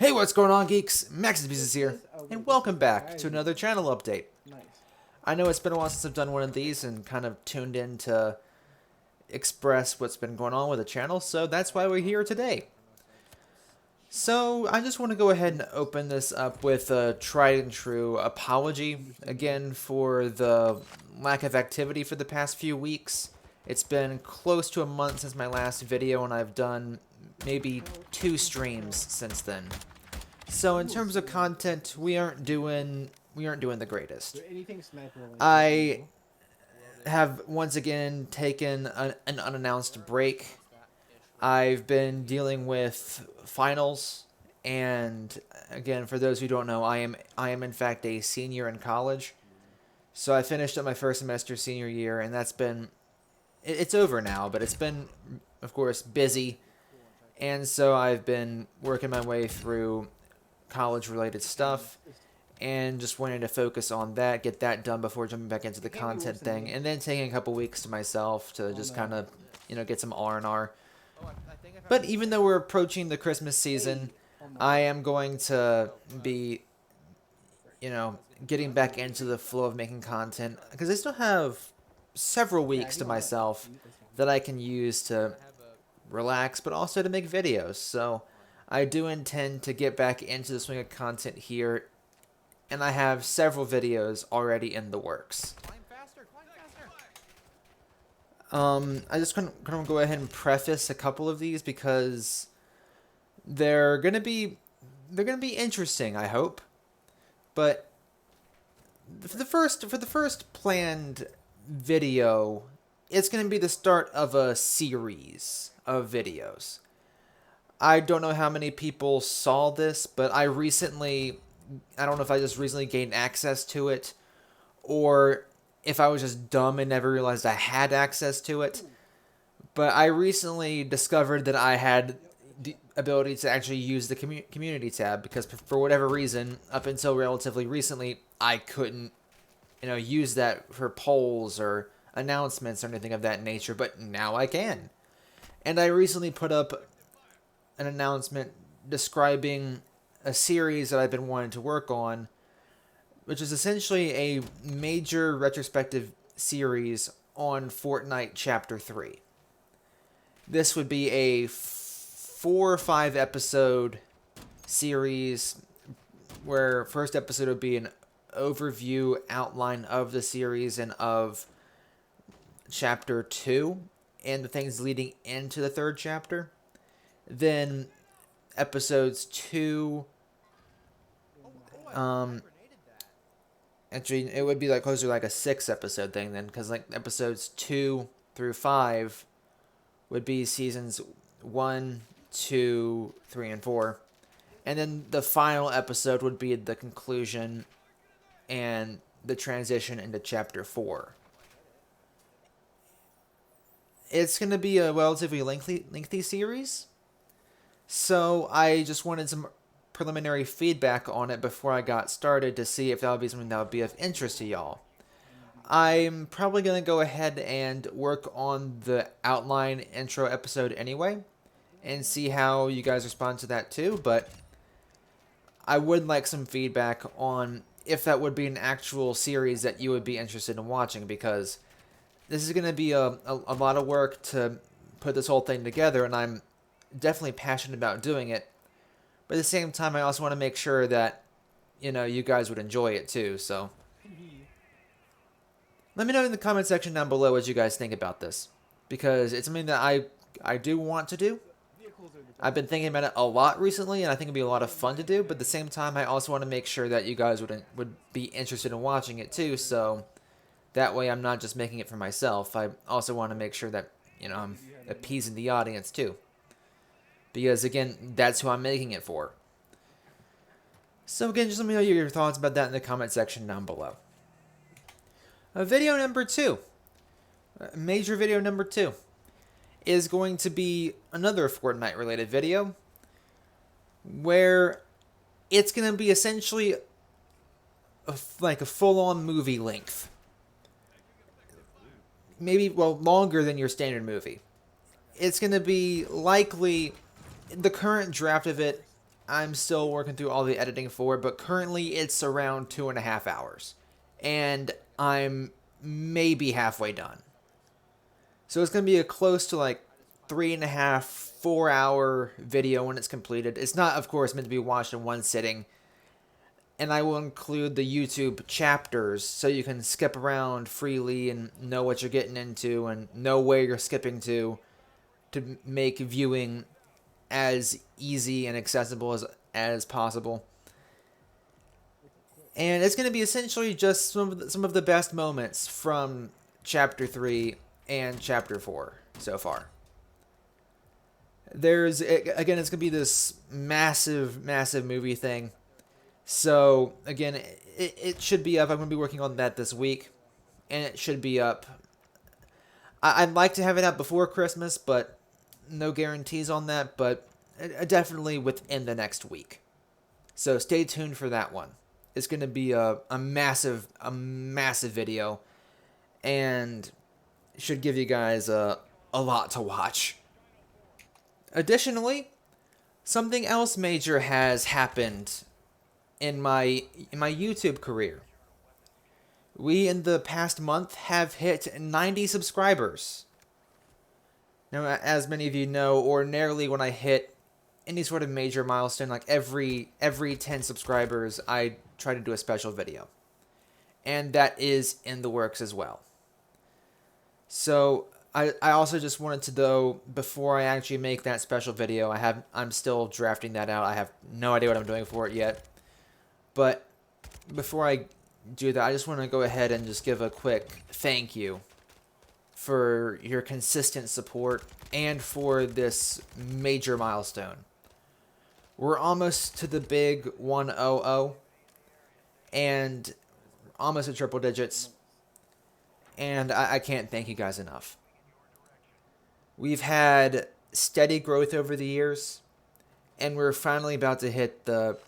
Hey, what's going on, geeks? Max's Pieces here, and welcome back to another channel update. I know it's been a while since I've done one of these and kind of tuned in to express what's been going on with the channel, so that's why we're here today. So, I just want to go ahead and open this up with a tried and true apology, again, for the lack of activity for the past few weeks. It's been close to a month since my last video, and I've done maybe 2 streams since then. So in terms of content, we aren't doing the greatest. I have once again taken an unannounced break. I've been dealing with finals, and again, for those who don't know, I am in fact a senior in college. So I finished up my first semester senior year, and it's over now, but it's been, of course, busy. And so I've been working my way through college-related stuff and just wanted to focus on that, get that done before jumping back into the content thing, and then taking a couple weeks to myself to just kind of, get some R&R. But even though we're approaching the Christmas season, I am going to be, getting back into the flow of making content, because I still have several weeks to myself that I can use to relax, but also to make videos. So I do intend to get back into the swing of content here, and I have several videos already in the works. I just kind of go ahead and preface a couple of these because they're gonna be interesting, I hope. But for the first planned video, it's gonna be the start of a series of videos. I don't know how many people saw this, but I don't know if I just recently gained access to it, or if I was just dumb and never realized I had access to it. But I recently discovered that I had the ability to actually use the community tab, because for whatever reason, up until relatively recently, I couldn't, use that for polls or announcements or anything of that nature, but now I can. And I recently put up an announcement describing a series that I've been wanting to work on, which is essentially a major retrospective series on Fortnite Chapter 3. This would be a 4 or 5 episode series where first episode would be an overview outline of the series and of Chapter 2 and the things leading into the 3rd chapter. Then episodes 2, actually it would be like closer to like a 6 episode thing then, because like episodes 2 through 5 would be seasons 1, 2, 3, and 4. And then the final episode would be the conclusion and the transition into Chapter 4. It's going to be a relatively lengthy series, so I just wanted some preliminary feedback on it before I got started to see if that would be something that would be of interest to y'all. I'm probably going to go ahead and work on the outline intro episode anyway, and see how you guys respond to that too, but I would like some feedback on if that would be an actual series that you would be interested in watching, because this is going to be a lot of work to put this whole thing together, and I'm definitely passionate about doing it. But at the same time, I also want to make sure that, you guys would enjoy it too, so. Let me know in the comment section down below what you guys think about this, because it's something that I do want to do. I've been thinking about it a lot recently, and I think it'd be a lot of fun to do, but at the same time, I also want to make sure that you guys would be interested in watching it too, so that way I'm not just making it for myself. I also want to make sure that, I'm appeasing the audience too. Because, again, that's who I'm making it for. So, again, just let me know your thoughts about that in the comment section down below. Video number 2, major video number 2, is going to be another Fortnite-related video, where it's going to be essentially like a full-on movie length. Maybe, longer than your standard movie. It's going to be likely, the current draft of it I'm still working through all the editing for it, but currently it's around 2.5 hours. And I'm maybe halfway done. So it's going to be a close to like 3.5, 4 hour video when it's completed. It's not, of course, meant to be watched in one sitting. And I will include the YouTube chapters so you can skip around freely and know what you're getting into and know where you're skipping to make viewing as easy and accessible as possible. And it's going to be essentially just some of the best moments from Chapter 3 and Chapter 4 so far. There's, again, it's going to be this massive, massive movie thing. So, again, it should be up. I'm going to be working on that this week. And it should be up. I'd like to have it out before Christmas, but no guarantees on that. But definitely within the next week. So stay tuned for that one. It's going to be a massive video. And should give you guys a lot to watch. Additionally, something else major has happened in my YouTube career. We, in the past month, have hit 90 subscribers. Now, as many of you know, ordinarily when I hit any sort of major milestone, like every 10 subscribers, I try to do a special video. And that is in the works as well. So, I also just wanted to, though, before I actually make that special video, I'm still drafting that out. I have no idea what I'm doing for it yet. But before I do that, I just want to go ahead and just give a quick thank you for your consistent support and for this major milestone. We're almost to the big 100 and almost at triple digits. And I can't thank you guys enough. We've had steady growth over the years, and we're finally about to hit the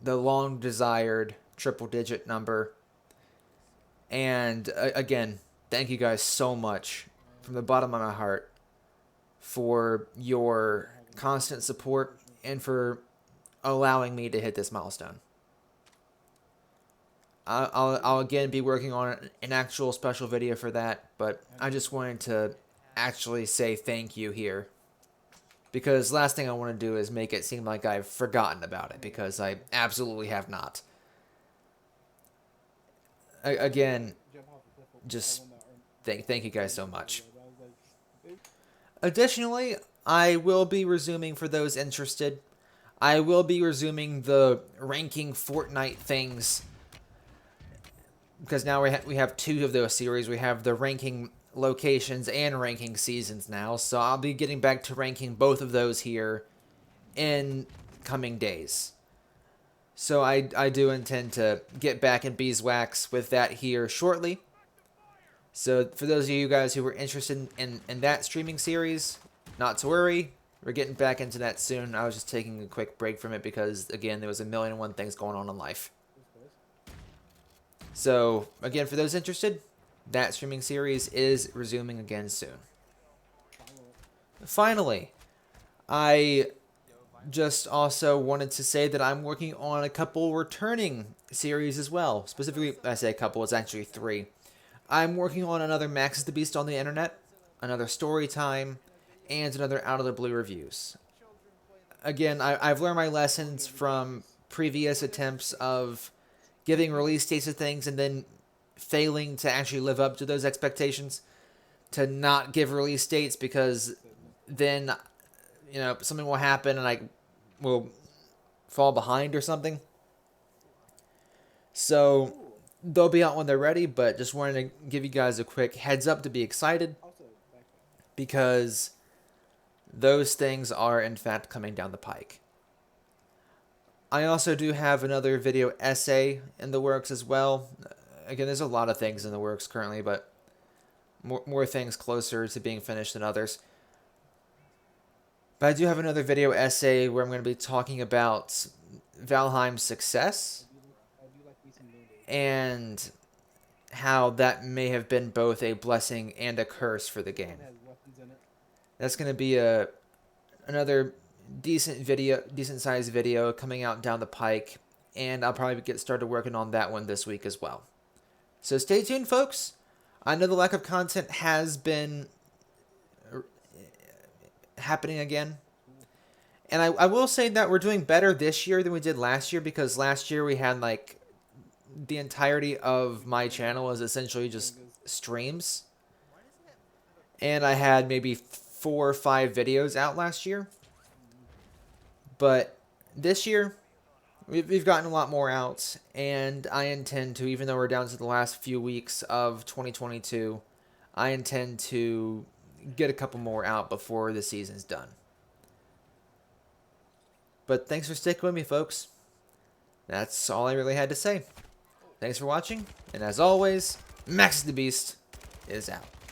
long desired triple digit number. And again, thank you guys so much from the bottom of my heart for your constant support and for allowing me to hit this milestone. I'll again be working on an actual special video for that, but I just wanted to actually say thank you here. Because last thing I want to do is make it seem like I've forgotten about it, because I absolutely have not. Again, just thank you guys so much. Additionally, I will be resuming, for those interested, I will be resuming the ranking Fortnite things. Because now we have two of those series. We have the ranking locations and ranking seasons now. So I'll be getting back to ranking both of those here in coming days. So I do intend to get back in beeswax with that here shortly. So for those of you guys who were interested in that streaming series, not to worry. We're getting back into that soon. I was just taking a quick break from it because, again, there was 1,000,001 things going on in life. So, again, for those interested, that streaming series is resuming again soon. Finally, I just also wanted to say that I'm working on a couple returning series as well. Specifically, I say a couple, it's actually 3. I'm working on another Max is the Beast on the Internet, another Story Time, and another Out of the Blue Reviews. Again, I've learned my lessons from previous attempts of giving release dates to things and then failing to actually live up to those expectations, to not give release dates, because then, you know, something will happen and I will fall behind or something. So they'll be out when they're ready, but just wanted to give you guys a quick heads up to be excited, because those things are in fact coming down the pike. I also do have another video essay in the works as well. Again, there's a lot of things in the works currently, but more things closer to being finished than others. But I do have another video essay where I'm going to be talking about Valheim's success and how that may have been both a blessing and a curse for the game. That's going to be another decent sized video coming out down the pike, and I'll probably get started working on that one this week as well. So stay tuned, folks. I know the lack of content has been happening again. And I will say that we're doing better this year than we did last year, because last year we had like the entirety of my channel was essentially just streams. And I had maybe 4 or 5 videos out last year. But this year, we've gotten a lot more out, and I intend to, even though we're down to the last few weeks of 2022, I intend to get a couple more out before the season's done. But thanks for sticking with me, folks. That's all I really had to say. Thanks for watching, and as always, Max the Beast is out.